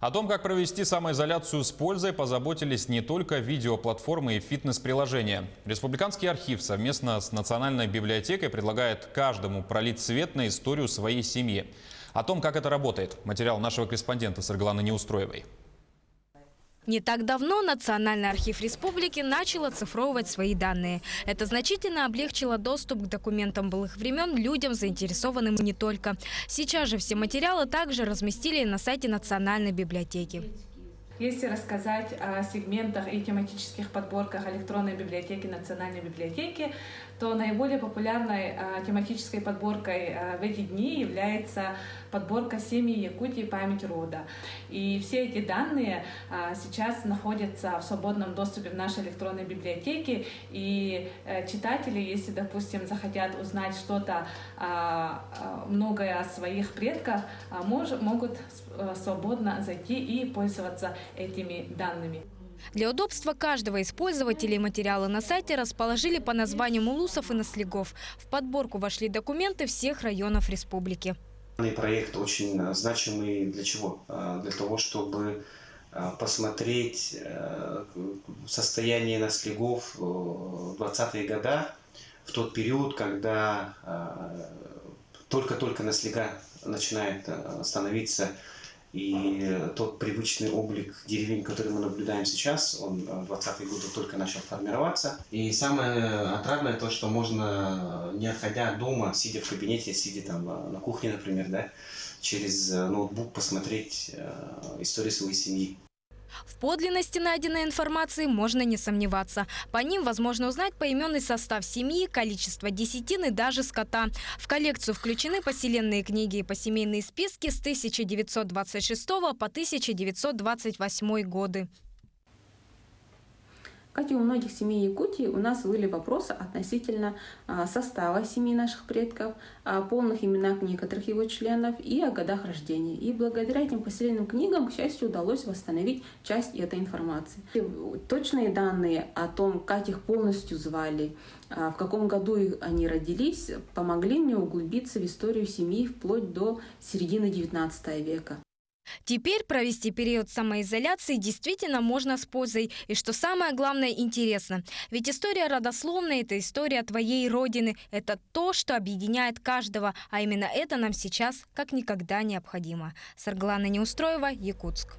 О том, как провести самоизоляцию с пользой, позаботились не только видеоплатформы и фитнес-приложения. Республиканский архив совместно с Национальной библиотекой предлагает каждому пролить свет на историю своей семьи. О том, как это работает, материал нашего корреспондента Саргланы Неустроевой. Не так давно Национальный архив республики начал оцифровывать свои данные. Это значительно облегчило доступ к документам былых времен людям, заинтересованным не только. Сейчас же все материалы также разместили на сайте Национальной библиотеки. Если рассказать о сегментах и тематических подборках электронной библиотеки Национальной библиотеки, то наиболее популярной тематической подборкой в эти дни является подборка «Семьи Якутии. Память рода». И все эти данные сейчас находятся в свободном доступе в нашей электронной библиотеке. И читатели, если, допустим, захотят узнать что-то многое о своих предках, могут свободно зайти и пользоваться этими данными. Для удобства каждого из пользователей материалы на сайте расположили по названиям улусов и наследников. В подборку вошли документы всех районов республики. Данный проект очень значимый для чего? Для того, чтобы посмотреть состояние наследников в 20-е годы, в тот период, когда только-только наследника начинает становиться. И тот привычный облик деревень, который мы наблюдаем сейчас, он в 20-е годы только начал формироваться. И самое отрадное то, что можно, не отходя дома, сидя в кабинете, сидя там на кухне, например, да, через ноутбук посмотреть историю своей семьи. В подлинности найденной информации можно не сомневаться. По ним возможно узнать поименный состав семьи, количество десятин и даже скота. В коллекцию включены поселенные книги и посемейные списки с 1926 по 1928 годы. Как и у многих семей Якутии, у нас были вопросы относительно состава семьи наших предков, о полных именах некоторых его членов и о годах рождения. И благодаря этим поселенным книгам, к счастью, удалось восстановить часть этой информации. И точные данные о том, как их полностью звали, в каком году они родились, помогли мне углубиться в историю семьи вплоть до середины XIX века. Теперь провести период самоизоляции действительно можно с пользой. И что самое главное, интересно. Ведь история родословная – это история твоей родины. Это то, что объединяет каждого. А именно это нам сейчас как никогда необходимо. Сарглана Неустроева, Якутск.